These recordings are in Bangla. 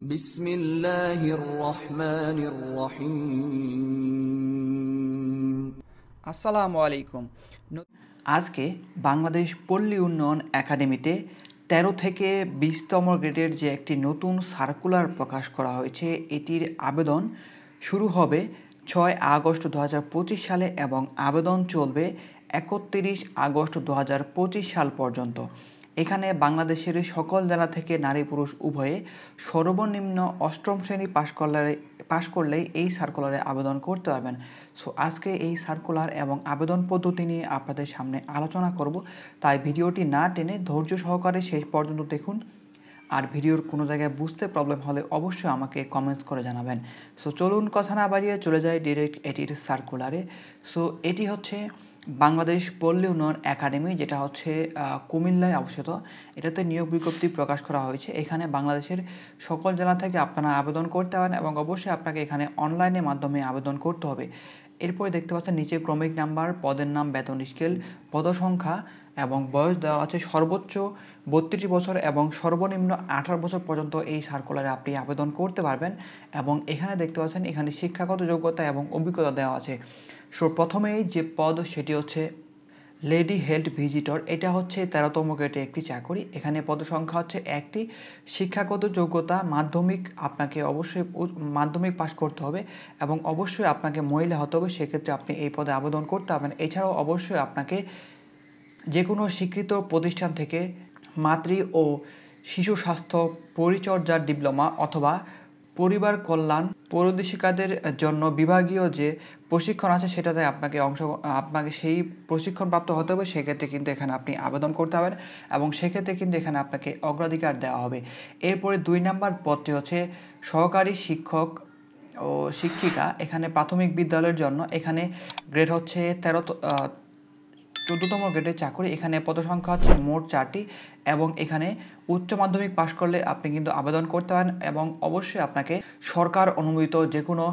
বিসমিল্লাহির রহমানির রহিম। আসসালামু আলাইকুম। আজকে বাংলাদেশ পল্লী উন্নয়ন একাডেমিতে ১৩ থেকে ২০তম গ্রেডের যে একটি নতুন সার্কুলার প্রকাশ করা হয়েছে, এটির আবেদন শুরু হবে ৬ আগস্ট ২০২৫ সালে এবং আবেদন চলবে ৩১ আগস্ট ২০২৫ সাল পর্যন্ত। এখানে বাংলাদেশের সকল জেলা থেকে নারী পুরুষ উভয়ে সর্বনিম্ন অষ্টম শ্রেণী পাশ করলেই এই সার্কুলারে আবেদন করতে পারবেন। সো আজকে এই সার্কুলার এবং আবেদন পদ্ধতি নিয়ে আপনাদের সামনে আলোচনা করব, তাই ভিডিওটি না টেনে ধৈর্য সহকারে শেষ পর্যন্ত দেখুন। আর ভিডিওর কোনো জায়গায় বুঝতে প্রবলেম হলে অবশ্যই আমাকে কমেন্টস করে জানাবেন। সো চলুন কথা না বাড়িয়ে চলে যাই ডিরেক্ট এটির সার্কুলারে। সো এটি হচ্ছে বাংলাদেশ পল্লী উন্নয়ন একাডেমি, যেটা হচ্ছে কুমিল্লায় অবস্থিত। এটাতে নিয়োগ বিজ্ঞপ্তি প্রকাশ করা হয়েছে। এখানে বাংলাদেশের সকল জেলা থেকে আপনারা আবেদন করতে পারেন এবং অবশ্যই আপনাকে এখানে অনলাইনের মাধ্যমে আবেদন করতে হবে। এরপরে দেখতে পাচ্ছেন নিচে ক্রমিক নাম্বার, পদের নাম, বেতন স্কেল, পদসংখ্যা এবং বয়স দেওয়া আছে সর্বোচ্চ ৩২ বছর এবং সর্বনিম্ন ১৮ বছর পর্যন্ত এই সার্কুলারে আপনি আবেদন করতে পারবেন। এবং এখানে দেখতে পাচ্ছেন এখানে শিক্ষাগত যোগ্যতা এবং অভিজ্ঞতা দেওয়া আছে। সো প্রথমেই যে পদ সেটি হচ্ছে লেডি হেলথ ভিজিটর। এটা হচ্ছে ১৩তম গ্রেডে একটি চাকরি। এখানে পদসংখ্যা হচ্ছে একটি। শিক্ষাগত যোগ্যতা মাধ্যমিক, আপনাকে অবশ্যই মাধ্যমিক পাশ করতে হবে এবং অবশ্যই আপনাকে মহিলা হতে হবে, সেক্ষেত্রে আপনি এই পদে আবেদন করতে পারবেন। এছাড়াও অবশ্যই আপনাকে যে কোনো স্বীকৃত প্রতিষ্ঠান থেকে মাতৃ ও শিশু স্বাস্থ্য পরিচর্যার ডিপ্লোমা অথবা পরিবার কল্যাণ পরিদর্শিকাদের জন্য বিভাগীয় যে প্রশিক্ষণ আছে সেটাতে আপনাকে সেই প্রশিক্ষণপ্রাপ্ত হতে হবে। সেক্ষেত্রে কিন্তু এখানে আপনি আবেদন করতে পারবেন এবং সেক্ষেত্রে কিন্তু এখানে আপনাকে অগ্রাধিকার দেওয়া হবে। এরপরে ২ নম্বর পদটি হচ্ছে সহকারী শিক্ষক ও শিক্ষিকা। এখানে প্রাথমিক বিদ্যালয়ের জন্য এখানে গ্রেড হচ্ছে ১৪তম গ্রেডের চাকরি। এখানে পদসংখ্যা হচ্ছে মোট ৪টি এবং এখানে উচ্চ মাধ্যমিক পাশ করলে আপনি কিন্তু আবেদন করতে পারেন এবং অবশ্যই আপনাকে সরকার অনুমোদিত যে কোনো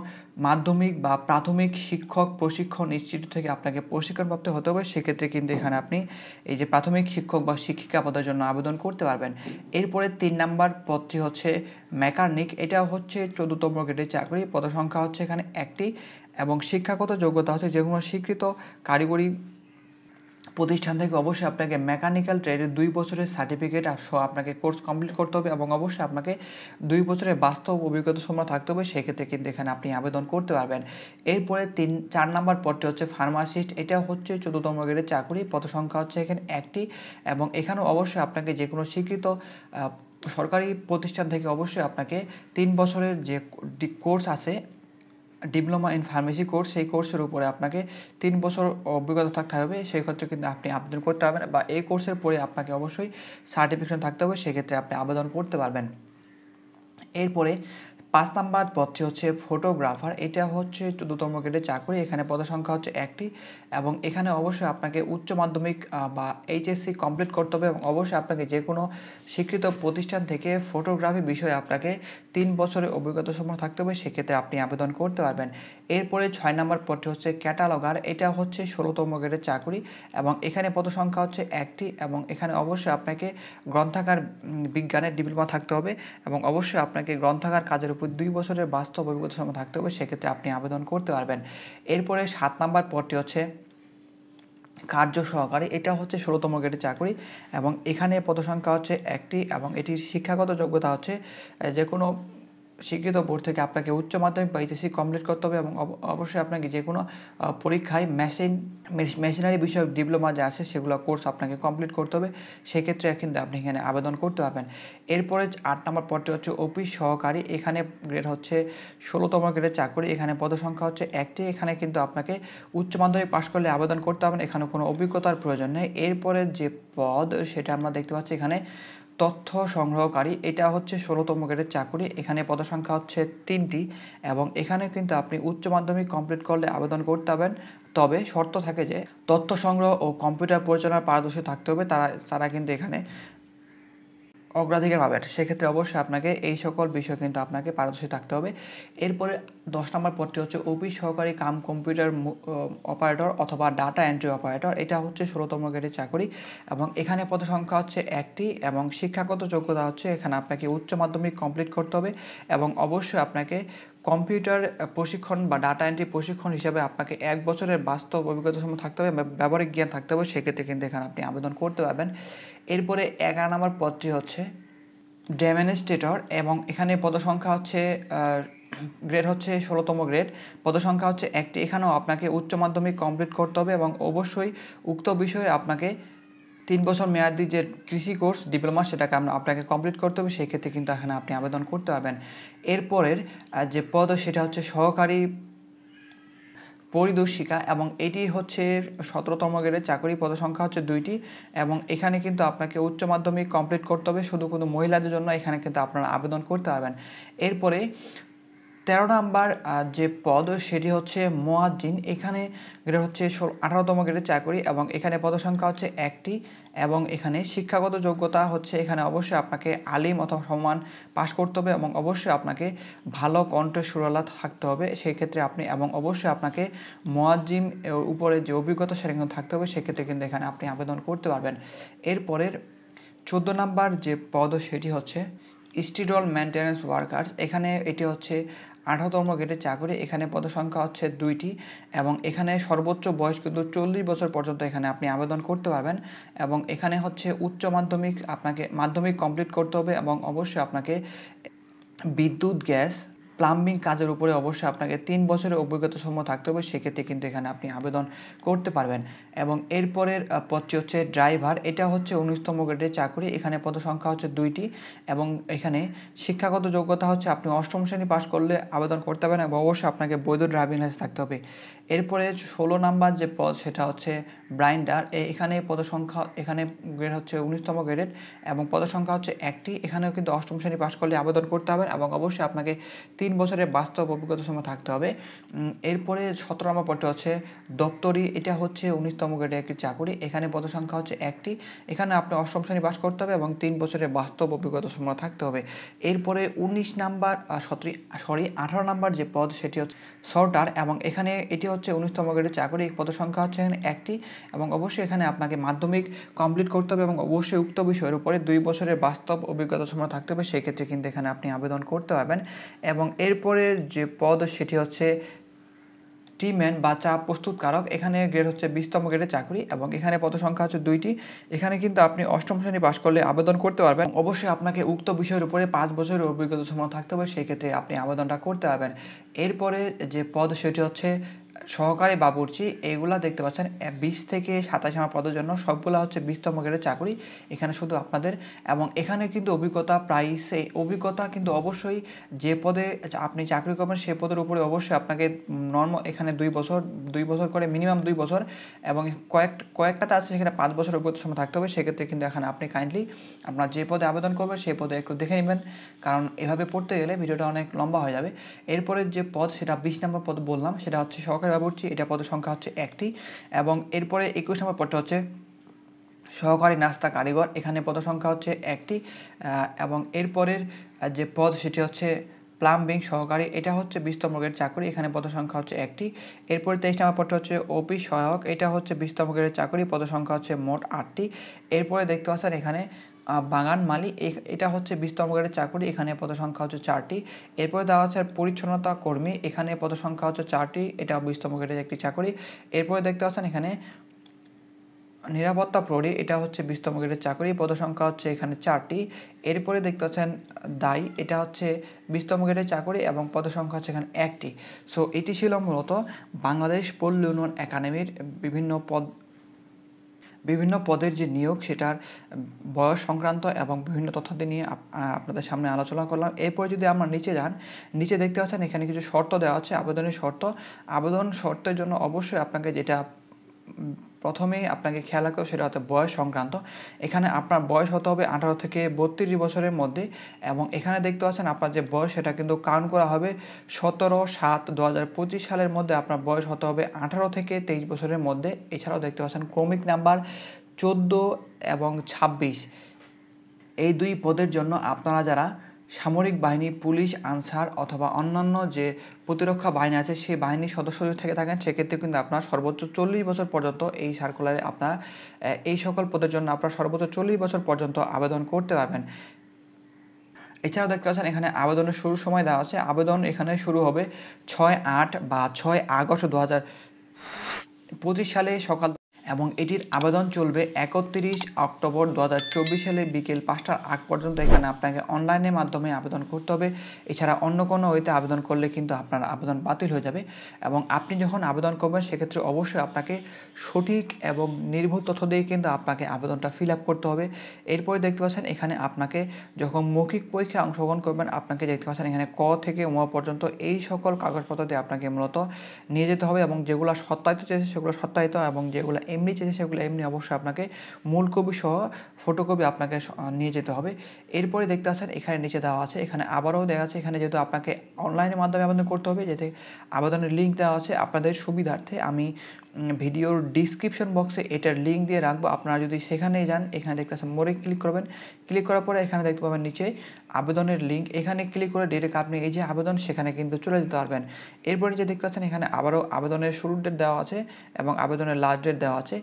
মাধ্যমিক বা প্রাথমিক শিক্ষক প্রশিক্ষণ ইনস্টিটিউট থেকে আপনাকে প্রশিক্ষণপ্রাপ্ত হতে হবে। সেক্ষেত্রে কিন্তু এখানে আপনি এই যে প্রাথমিক শিক্ষক বা শিক্ষিকা পদের জন্য আবেদন করতে পারবেন। এরপরে ৩ নাম্বার পদটি হচ্ছে মেকানিক। এটা হচ্ছে ১৪তম গ্রেডের চাকরি। পদসংখ্যা হচ্ছে এখানে একটি এবং শিক্ষাগত যোগ্যতা হচ্ছে যে কোনো স্বীকৃত কারিগরি প্রতিষ্ঠান থেকে অবশ্যই আপনাকে মেকানিক্যাল ট্রেডের ২ বছরের সার্টিফিকেট সহ আপনাকে কোর্স কমপ্লিট করতে হবে এবং অবশ্যই আপনাকে ২ বছরের বাস্তব অভিজ্ঞতা সম্পন্ন থাকতে হবে। সেক্ষেত্রে কিন্তু এখানে আপনি আবেদন করতে পারবেন। এরপরে ৪ নাম্বার পদটি হচ্ছে ফার্মাসিস্ট। এটা হচ্ছে ১৪তম গ্রেডের চাকরি। পদসংখ্যা হচ্ছে এখানে একটি এবং এখানেও অবশ্যই আপনাকে যে কোনো স্বীকৃত সরকারি প্রতিষ্ঠান থেকে অবশ্যই আপনাকে ৩ বছরের যে কোর্স আছে ডিপ্লোমা ইন ফার্মেসি কোর্স, সেই কোর্সের উপরে আপনাকে ৩ বছর অভিজ্ঞতা থাকতে হবে। সেই ক্ষেত্রে কিন্তু আপনি আবেদন করতে পারবেন বা এই কোর্সের পরে আপনাকে অবশ্যই সার্টিফিকেশন থাকতে হবে, সেক্ষেত্রে আপনি আবেদন করতে পারবেন। এরপরে ৫ নাম্বার পদটি হচ্ছে ফটোগ্রাফার। এটা হচ্ছে ১৪তম গ্রেডের চাকরি। এখানে পদসংখ্যা হচ্ছে একটি এবং এখানে অবশ্যই আপনাকে উচ্চ মাধ্যমিক বা এইচএসসি কমপ্লিট করতে হবে এবং অবশ্যই আপনাকে যে কোনো স্বীকৃত প্রতিষ্ঠান থেকে ফটোগ্রাফি বিষয়ে আপনাকে ৩ বছরের অভিজ্ঞতা সম্পন্ন থাকতে হবে। সেক্ষেত্রে আপনি আবেদন করতে পারবেন। এরপরে ৬ নাম্বার পদটি হচ্ছে ক্যাটালগার। এটা হচ্ছে ১৬তম গ্রেডের চাকরি এবং এখানে পদসংখ্যা হচ্ছে একটি এবং এখানে অবশ্যই আপনাকে গ্রন্থাগার বিজ্ঞানের ডিপ্লোমা থাকতে হবে এবং অবশ্যই আপনাকে গ্রন্থাগার কাজের উপর ২ বছরের বাস্তব অভিজ্ঞতা সম্পন্ন থাকতে হবে। সেক্ষেত্রে আপনি আবেদন করতে পারবেন। এরপরে ৭ নাম্বার পদটি হচ্ছে কার্য সহকারী। এটা হচ্ছে ১৬তম গ্রেডের চাকরি এবং এখানে পদসংখ্যা হচ্ছে একটি এবং এটির শিক্ষাগত যোগ্যতা হচ্ছে যে কোনো স্বীকৃত বোর্ড থেকে আপনাকে উচ্চ মাধ্যমিক বা এইচএসসি কমপ্লিট করতে হবে এবং অবশ্যই আপনাকে যে কোনো পরীক্ষায় মেশিনারি বিষয়ক ডিপ্লোমা যা আছে সেগুলো কোর্স আপনাকে কমপ্লিট করতে হবে। সেক্ষেত্রে কিন্তু আপনি এখানে আবেদন করতে পারবেন। এরপরে ৮ নম্বর পদটি হচ্ছে অফিস সহকারী। এখানে গ্রেড হচ্ছে ১৬তম গ্রেডের চাকরি। এখানে পদসংখ্যা হচ্ছে একটি। এখানে কিন্তু আপনাকে উচ্চ মাধ্যমিক পাশ করলে আবেদন করতে পারবেন, এখানে কোনো অভিজ্ঞতার প্রয়োজন নেই। এরপরে যে পদ সেটা আমরা দেখতে পাচ্ছি এখানে তথ্য সংগ্রহকারী। এটা হচ্ছে ১৬তম গ্রেডের চাকরি। এখানে পদসংখ্যা হচ্ছে ৩টি এবং এখানে কিন্তু আপনি উচ্চ মাধ্যমিক কমপ্লিট করলে আবেদন করতে পারবেন। তবে শর্ত থাকে যে তথ্য সংগ্রহ ও কম্পিউটার পরিচালনার পারদর্শী থাকতে হবে। তারা কিন্তু এখানে অগ্রাধিকার পাবেন। সেক্ষেত্রে অবশ্যই আপনাকে এই সকল বিষয় কিন্তু আপনাকে পারদর্শী থাকতে হবে। এরপরে 10 নম্বর পদটি হচ্ছে অফিস সহকারী কাম কম্পিউটার অপারেটর অথবা ডাটা এন্ট্রি অপারেটর। এটা হচ্ছে 16তম গ্রেডের চাকরি এবং এখানে পদের সংখ্যা হচ্ছে একটি এবং শিক্ষাগত যোগ্যতা হচ্ছে এখানে আপনাকে উচ্চ মাধ্যমিক কমপ্লিট করতে হবে এবং অবশ্যই আপনাকে কম্পিউটার প্রশিক্ষণ বা ডাটা এন্ট্রি প্রশিক্ষণ হিসাবে আপনাকে 1 বছরের বাস্তব অভিজ্ঞতা সম্পন্ন থাকতে হবে, ব্যবহারিক জ্ঞান থাকতে হবে। সেক্ষেত্রে কিন্তু এখানে আপনি আবেদন করতে পারবেন। এরপরে 11 নম্বর পদটি হচ্ছে ডেমনস্ট্রেটর এবং এখানে পদসংখ্যা হচ্ছে গ্রেড হচ্ছে 16তম গ্রেড, পদসংখ্যা হচ্ছে একটি। এখানেও আপনাকে উচ্চ মাধ্যমিক কমপ্লিট করতে হবে এবং অবশ্যই উক্ত বিষয়ে আপনাকে 3 বছর মেয়াদি যে কৃষি কোর্স ডিপ্লোমা সেটাকে আপনাকে কমপ্লিট করতে হবে। সেক্ষেত্রে কিন্তু এখানে আপনি আবেদন করতে পারবেন। এরপরের যে পদ সেটা হচ্ছে সহকারী পরিদর্শিকা এবং এটি হচ্ছে 17তম গ্রেডের চাকরি, পদসংখ্যা হচ্ছে 2টি এবং এখানে কিন্তু আপনাকে উচ্চ মাধ্যমিক কমপ্লিট করতে হবে। শুধু মহিলাদের জন্য এখানে কিন্তু আপনারা আবেদন করতে পারবেন। এরপরে 13 নাম্বার যে পদ সেটি হচ্ছে মুয়াজ্জিন। এখানে গ্রেড হচ্ছে 18তম গ্রেডের চাকরি এবং এখানে পদসংখ্যা হচ্ছে একটি এবং এখানে শিক্ষাগত যোগ্যতা হচ্ছে এখানে অবশ্যই আপনাকে আলিম অথবা সমান পাশ করতে হবে এবং অবশ্যই আপনাকে ভালো কণ্ঠ সুরালা থাকতে হবে। সেই ক্ষেত্রে আপনি এবং অবশ্যই আপনাকে মুয়াজ্জিন উপরে যে অভিজ্ঞতা সেটা কিন্তু থাকতে হবে। সেক্ষেত্রে কিন্তু এখানে আপনি আবেদন করতে পারবেন। এরপরের 14 নাম্বার যে পদ সেটি হচ্ছে স্টিডল মেইনটেনেন্স ওয়ার্কার্স। এখানে এটি হচ্ছে 18তম গ্রেডের চাকরি। এখানে পদসংখ্যা হচ্ছে 2টি এবং এখানে সর্বোচ্চ বয়স কিন্তু 40 বছর পর্যন্ত এখানে আপনি আবেদন করতে পারবেন এবং এখানে হচ্ছে উচ্চ মাধ্যমিক আপনাকে মাধ্যমিক কমপ্লিট করতে হবে এবং অবশ্যই আপনাকে বিদ্যুৎ, গ্যাস, প্লাম্বিং কাজের উপরে অবশ্যই আপনাকে 3 বছরের অভিজ্ঞতা সম্পন্ন থাকতে হবে। সেক্ষেত্রে কিন্তু এখানে আপনি আবেদন করতে পারবেন এবং এরপরের পদটি হচ্ছে ড্রাইভার। এটা হচ্ছে 19তম গ্রেডের চাকরি। এখানে পদসংখ্যা হচ্ছে 2টি এবং এখানে শিক্ষাগত যোগ্যতা হচ্ছে আপনি 8ম শ্রেণী পাশ করলে আবেদন করতে পারবেন এবং অবশ্যই আপনাকে বৈধ ড্রাইভিং লাইসেন্স থাকতে হবে। এরপরে 16 নাম্বার যে পদ সেটা হচ্ছে ব্রাইন্ডার। এখানে পদসংখ্যা এখানে গ্রেড হচ্ছে 19তম গ্রেডের এবং পদসংখ্যা হচ্ছে একটি। এখানেও কিন্তু 8ম শ্রেণী পাশ করলে আবেদন করতে হবে এবং অবশ্যই আপনাকে 3 বছরের বাস্তব অভিজ্ঞতা সময় থাকতে হবে। এরপরে 17 নম্বর পদটি হচ্ছে দপ্তরি। এটা হচ্ছে 19তম গ্রেডের একটি চাকরি। এখানে পদসংখ্যা হচ্ছে একটি। এখানে আপনি 8ম শ্রেণী পাশ করতে হবে এবং 3 বছরের বাস্তব অভিজ্ঞতা সময় থাকতে হবে। এরপরে 19 নাম্বার 18 নাম্বার যে পদ সেটি হচ্ছে সর্টার এবং এখানে এটি হচ্ছে 19তম গ্রেডের চাকরি। পদসংখ্যা হচ্ছে এখানে একটি এবং অবশ্যই এখানে আপনাকে মাধ্যমিক কমপ্লিট করতে হবে এবং অবশ্যই উক্ত বিষয়ের উপরে 2 বছরের বাস্তব অভিজ্ঞতা সময় থাকতে হবে। সেক্ষেত্রে কিন্তু এখানে আপনি আবেদন করতে পারবেন এবং এরপরে যে পদ সেটি হচ্ছে টিম্যান বা চা প্রস্তুতকারক। এখানে গ্রেড হচ্ছে 20তম গ্রেডের চাকরি এবং এখানে পদসংখ্যা হচ্ছে 2টি। এখানে কিন্তু আপনি 8ম শ্রেণী পাশ করলে আবেদন করতে পারবেন। অবশ্যই আপনাকে উক্ত বিষয়ের উপরে 5 বছরের অভিজ্ঞতা সম্পন্ন থাকতে হবে। সেই ক্ষেত্রে আপনি আবেদনটা করতে পারবেন। এরপরে যে পদ সেটি হচ্ছে সহকারী বাবুর্চি। এগুলা দেখতে পাচ্ছেন 20 থেকে 27 নম্বর পদের জন্য সবগুলা হচ্ছে 20তম গ্রেডের চাকরি। এখানে শুধু আপনাদের এবং এখানে কিন্তু অভিজ্ঞতা কিন্তু অবশ্যই যে পদে আপনি চাকরি করবেন সেই পদের উপরে অবশ্যই আপনাকে এখানে 2 বছর করে মিনিমাম 2 বছর এবং কয়েকটাতে আছে সেখানে 5 বছর অভিজ্ঞতা সময় থাকতে হবে। সেক্ষেত্রে কিন্তু এখানে আপনি কাইন্ডলি আপনার যে পদে আবেদন করবেন সেই পদে একটু দেখে নেবেন, কারণ এভাবে পড়তে গেলে ভিডিওটা অনেক লম্বা হয়ে যাবে। এরপরে যে পদ সেটা 20 নম্বর পদ বললাম, সেটা হচ্ছে সহকারী বাবুর্চি। এটা পদের সংখ্যা হচ্ছে একটি এবং এরপরে 21 নম্বর পদটা হচ্ছে সহকারী নাস্তা কারিগর। এখানে পদ সংখ্যা হচ্ছে একটি এবং এরপরের যে পদ সেটি হচ্ছে প্লাম্বিং সহকারী। এটা হচ্ছে 20তম গ্রেডের চাকরি। এখানে পদ সংখ্যা হচ্ছে একটি। এরপরে 23 নম্বর পদটা হচ্ছে অফিস সহায়ক। এটা হচ্ছে 20তম গ্রেডের চাকরি। পদ সংখ্যা হচ্ছে মোট 8টি। এরপরে দেখতে পাচ্ছেন এখানে বাগান মালি। এটা হচ্ছে 20তম গ্রেডের চাকরি। এখানে পদ সংখ্যা হচ্ছে 4টি। এরপরে দেওয়া আছে পরিচ্ছন্নতা কর্মী। এখানে পদ সংখ্যা হচ্ছে 4টি। এটা 20তম গ্রেডের একটি চাকরি। এরপরে দেখতে পাচ্ছেন এখানে নিরাপত্তা প্রহরী। এটা হচ্ছে 20তম গ্রেডের চাকরি। পদসংখ্যা হচ্ছে এখানে 4টি। এরপরে দেখতে পাচ্ছেন দাই। এটা হচ্ছে 20তম গ্রেডের চাকরি এবং পদসংখ্যা হচ্ছে এখানে একটি। সো এটি ছিল মূলত বাংলাদেশ পল্লী উন্নয়ন একাডেমির বিভিন্ন পদের যে নিয়োগ সেটার বয়স সংক্রান্ত এবং বিভিন্ন তথ্যাদি নিয়ে আপনাদের সামনে আলোচনা করলাম। এরপরে যদি আমরা নিচে যান, নিচে দেখতে পাচ্ছেন এখানে কিছু শর্ত দেওয়া আছে, আবেদনের শর্ত। আবেদন শর্তের জন্য অবশ্যই আপনাকে যেটা প্রথমেই আপনাকে খেয়াল রাখতে হবে সেটা হচ্ছে বয়স সংক্রান্ত। এখানে আপনার বয়স হতে হবে 18 থেকে 32 বছরের মধ্যে এবং এখানে দেখতে পাচ্ছেন আপনার যে বয়স সেটা কিন্তু কাউন্ট করা হবে 17/7/2025 সালের মধ্যে আপনার বয়স হতে হবে 18 থেকে 23 বছরের মধ্যে। এছাড়াও দেখতে পাচ্ছেন ক্রমিক নাম্বার 14 এবং 26 এই 2 পদের জন্য আপনারা যারা সামরিক বাহিনী, পুলিশ, আনসার অথবা অন্যান্য যে প্রতিরক্ষা বাহিনী আছে সেই বাহিনীর সদস্য যদি থেকে থাকেন সেক্ষেত্রে কিন্তু আপনার সর্বোচ্চ 40 বছর পর্যন্ত এই সার্কুলারে আপনার এই সকল পদের জন্য আপনার সর্বোচ্চ 40 বছর পর্যন্ত আবেদন করতে পারবেন। এছাড়াও দেখতে পাচ্ছেন এখানে আবেদনের শুরুর সময় দেওয়া আছে। আবেদন এখানে শুরু হবে 6/8 বা 6 আগস্ট 2025 সালে সকাল এবং এটির আবেদন চলবে 31 অক্টোবর 2024 সালে বিকেল 5টার আগ পর্যন্ত। এখানে আপনাকে অনলাইনের মাধ্যমে আবেদন করতে হবে। এছাড়া অন্য কোনো ওয়েতে আবেদন করলে কিন্তু আপনার আবেদন বাতিল হয়ে যাবে। এবং আপনি যখন আবেদন করবেন সেক্ষেত্রে অবশ্যই আপনাকে সঠিক এবং নির্ভুল তথ্য দিয়ে কিন্তু আপনাকে আবেদনটা ফিল আপ করতে হবে। এরপরে দেখতে পাচ্ছেন এখানে আপনাকে যখন মৌখিক পরীক্ষায় অংশগ্রহণ করবেন আপনাকে দেখতে পাচ্ছেন এখানে ক থেকে ম পর্যন্ত এই সকল কাগজপত্র দিয়ে আপনাকে মূলত নিয়ে যেতে হবে এবং যেগুলো সত্যায়িত চেয়েছে সেগুলো সত্যায়িত এবং যেগুলো এমনি চেয়েছে সেগুলো এমনি অবশ্যই আপনাকে মূল কপি সহ ফটোকপি আপনাকে নিয়ে যেতে হবে। এরপরে দেখতে পাচ্ছেন এখানে নিচে দেওয়া আছে, এখানে আবারও দেওয়া আছে, এখানে যেহেতু আপনাকে অনলাইনের মাধ্যমে আবেদন করতে হবে যেতে আবেদনের লিঙ্ক দেওয়া আছে। আপনাদের সুবিধার্থে আমি ভিডিওর ডিসক্রিপশন বক্সে এটার লিঙ্ক দিয়ে রাখবো। আপনারা যদি সেখানেই যান এখানে দেখতে পাচ্ছেন মোড়ে ক্লিক করবেন, ক্লিক করার পরে এখানে দেখতে পাবেন নিচে আবেদনের লিঙ্ক, এখানে ক্লিক করে ডিরেক্ট আপনি এই যে আবেদন সেখানে কিন্তু চলে যেতে পারবেন। এরপরে যে দেখতে পাচ্ছেন এখানে আবারও আবেদনের শুরুর ডেট দেওয়া আছে এবং আবেদনের লাস্ট ডেট দেওয়া আছে।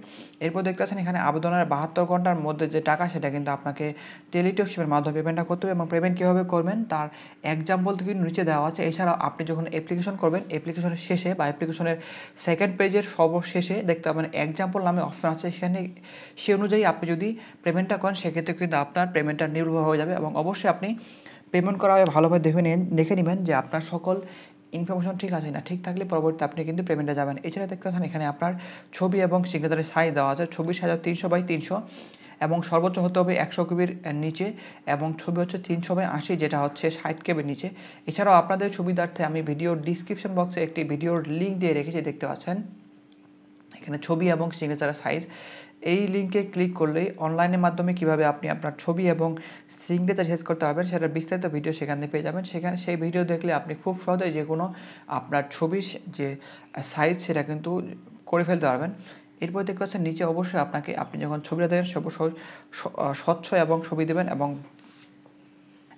এরপর দেখতে পাচ্ছেন এখানে আবেদনের 72 ঘন্টার মধ্যে যে টাকা সেটা কিন্তু আপনাকে টেলিটকশিপের মাধ্যমে পেমেন্টটা করতে হবে এবং পেমেন্ট কীভাবে করবেন তার এক্সাম্পল কিন্তু নিচে দেওয়া আছে। এছাড়াও আপনি যখন অ্যাপ্লিকেশন করবেন অ্যাপ্লিকেশনের শেষে বা অ্যাপ্লিকেশনের সেকেন্ড পেজের সর্বশেষে দেখতে পাবেন এক্সাম্পল নামে অপশন আছে, সেখানে সে অনুযায়ী আপনি যদি পেমেন্টটা করেন সেক্ষেত্রে কিন্তু আপনার পেমেন্টটা নির্ভুল হয়ে যাবে। এবং অবশ্যই আপনি পেমেন্ট করার আগে ভালোভাবে দেখে নেবেন যে আপনার সকল ইনফরমেশন ঠিক আছে না, ঠিক থাকলে পরবর্তীতে আপনি কিন্তু পেমেন্টে যাবেন। এছাড়া দেখতে পাচ্ছেন এখানে আপনার ছবি এবং সিগনেচারের সাইজ দেওয়া আছে। ছবির সাইজ 300x300 এবং সর্বোচ্চ হতে হবে 100 কেবির নিচে এবং ছবি হচ্ছে 300x80 যেটা হচ্ছে 60 কেবির নিচে। এছাড়াও আপনাদের সুবিধার্থে আমি ভিডিওর ডিসক্রিপশন বক্সে একটি ভিডিওর লিঙ্ক দিয়ে রেখেছি, দেখতে পাচ্ছেন এখানে ছবি এবং সিগনেচারের সাইজ। এই লিঙ্কে ক্লিক করলেই অনলাইনের মাধ্যমে কিভাবে আপনি আপনার ছবি এবং সিগনেচার চেঞ্জ করতে পারবেন সেটার বিস্তারিত ভিডিও সেখানে পেয়ে যাবেন। সেখানে সেই ভিডিও দেখলে আপনি খুব সহজেই যে কোনো আপনার ছবির যে সাইজ সেটা কিন্তু করে ফেলতে পারবেন। এরপর দেখতে পাচ্ছেন নিচে অবশ্যই আপনি যখন ছবিটা দেবেন স্বচ্ছ এবং ছবি দেবেন এবং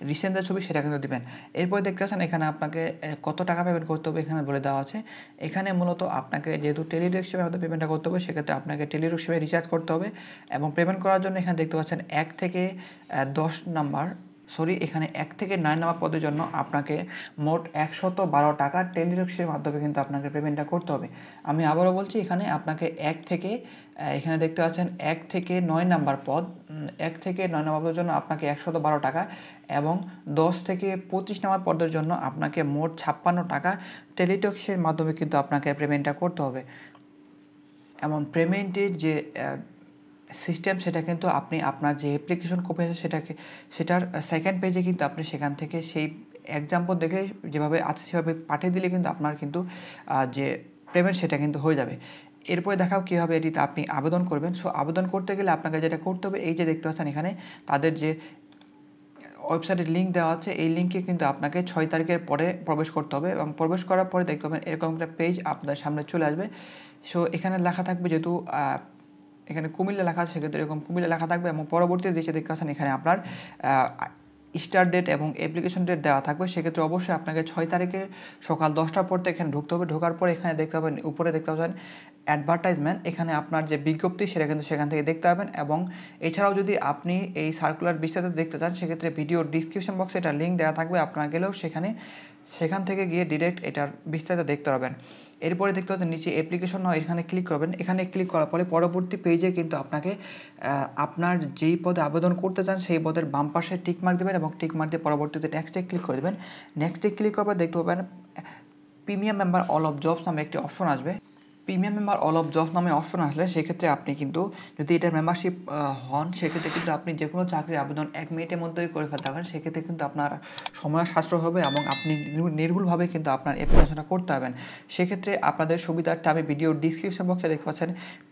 রিসেন্ট যে ছবি সেটা কিন্তু দিবেন। এরপরে দেখতে পাচ্ছেন এখানে আপনাকে কত টাকা পেমেন্ট করতে হবে এখানে বলে দেওয়া আছে। এখানে মূলত আপনাকে যেহেতু টেলিটকশিপে আমাদের পেমেন্টটা করতে হবে সেক্ষেত্রে আপনাকে টেলিটকশিপে রিচার্জ করতে হবে এবং পেমেন্ট করার জন্য এখানে দেখতে পাচ্ছেন 1 থেকে 1 থেকে 9 নাম্বার পদের জন্য আপনাকে মোট 112 টাকা টেলিটকশিপের মাধ্যমে কিন্তু আপনাকে পেমেন্টটা করতে হবে। আমি আবারও বলছি এখানে আপনাকে এখানে দেখতে পাচ্ছেন 1 থেকে 9 নাম্বার পদ, 1 থেকে 9 নাম্বার পদের জন্য আপনাকে 112 টাকা এবং 10 থেকে 25 নাম্বার পদের জন্য আপনাকে মোট 56 টাকা টেলিটকশিপের মাধ্যমে কিন্তু আপনাকে পেমেন্টটা করতে হবে। এবং পেমেন্টের যে সিস্টেম সেটা কিন্তু আপনি আপনার যে অ্যাপ্লিকেশন কপি আছে সেটার সেকেন্ড পেজে কিন্তু আপনি সেখান থেকে সেই এক্সাম্পল দেখে যেভাবে আছে সেভাবে পাঠিয়ে দিলে কিন্তু আপনার কিন্তু যে পেমেন্ট সেটা কিন্তু হয়ে যাবে। এরপরে দেখাও কীভাবে এটিতে আপনি আবেদন করবেন। সো আবেদন করতে গেলে আপনাকে যেটা করতে হবে এই যে দেখতে পাচ্ছেন এখানে তাদের যে ওয়েবসাইটের লিঙ্ক দেওয়া আছে এই লিঙ্কে কিন্তু আপনাকে 6 তারিখের পরে প্রবেশ করতে হবে এবং প্রবেশ করার পরে দেখতে পাবেন এরকম একটা পেজ আপনাদের সামনে চলে আসবে। সো এখানে লেখা থাকবে যেহেতু এখানে কুমিল্লা লেখা আছে সেক্ষেত্রে এরকম কুমিল্লা লেখা থাকবে এবং পরবর্তী দেশে দেখতে পাচ্ছেন এখানে আপনার স্টার্ট ডেট এবং অ্যাপ্লিকেশন ডেট দেওয়া থাকবে। সেক্ষেত্রে অবশ্যই আপনাকে 6 তারিখে সকাল 10টার পর এখানে ঢুকতে হবে। ঢোকার পর এখানে দেখতে পাবেন উপরে দেখতে পাবেন অ্যাডভার্টাইজমেন্ট, এখানে আপনার যে বিজ্ঞপ্তি সেটা কিন্তু সেখান থেকে দেখতে পাবেন। এবং এছাড়াও যদি আপনি এই সার্কুলার বিস্তারিত দেখতে চান সেক্ষেত্রে ভিডিওর ডিসক্রিপশন বক্সে এটা লিঙ্ক দেওয়া থাকবে, আপনারা গেলেও সেখান থেকে গিয়ে ডিরেক্ট এটার বিস্তারিত দেখতে পারবেন। এরপরে দেখতে পাচ্ছেন নিচে অ্যাপ্লিকেশন নাও, এখানে ক্লিক করবেন। এখানে ক্লিক করার পরে পরবর্তী পেজে কিন্তু আপনাকে আপনার যেই পদে আবেদন করতে চান সেই পদের বাম পাশে টিক মার্ক দেবেন এবং টিক মার্ক দিয়ে পরবর্তীতে নেক্সটে ক্লিক করে দেবেন। নেক্সটে ক্লিক করার পর দেখতে পাবেন premium member all of jobs নামে একটি অপশন আসবে। Premium member all of jobs নামে অপশন আসলে সেক্ষেত্রে আপনি কিন্তু যদি এটার মেম্বারশিপ হন সেক্ষেত্রে কিন্তু আপনি যে কোনো চাকরির আবেদন 1 মিনিটের মধ্যেই করে ফেলতে পারেন। সেক্ষেত্রে কিন্তু আপনার সময় সাশ্রয় হবে এবং আপনি নির্ভুলভাবে কিন্তু আপনার অ্যাপ্লিকেশনটা করতে পারবেন। সেক্ষেত্রে আপনাদের সুবিধার্থে আমি ভিডিওর ডিসক্রিপশন বক্সে দেখতে পাচ্ছেন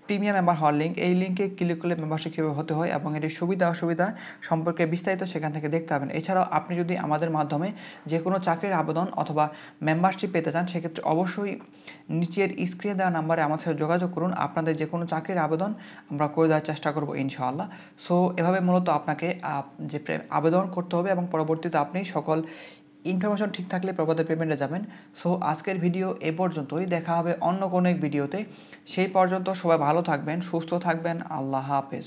প্রিমিয়াম মেম্বার হওয়ার লিঙ্ক, এই লিঙ্কে ক্লিক করলে মেম্বারশিপ কীভাবে হতে হয় এবং এটির সুবিধা অসুবিধা সম্পর্কে বিস্তারিত সেখান থেকে দেখতে পাবেন। এছাড়াও আপনি যদি আমাদের মাধ্যমে যে কোনো চাকরির আবেদন অথবা মেম্বারশিপ পেতে চান সেক্ষেত্রে অবশ্যই নিচের স্ক্রিনে দেওয়া নাম্বারে আমাদের সাথে যোগাযোগ করুন। আপনাদের যে কোনো চাকরির আবেদন আমরা করে দেওয়ার চেষ্টা করব ইনশাআল্লাহ। সো এভাবে মূলত আপনাকে যে আবেদন করতে হবে এবং পরবর্তীতে আপনি সকল ইনফরমেশন ঠিক থাকলে প্রবাদের পেমেন্টে যাবেন। সো আজকের ভিডিও এ পর্যন্তই, দেখা হবে অন্য কোনো এক ভিডিওতে। সেই পর্যন্ত সবাই ভালো থাকবেন, সুস্থ থাকবেন। আল্লাহ হাফেজ।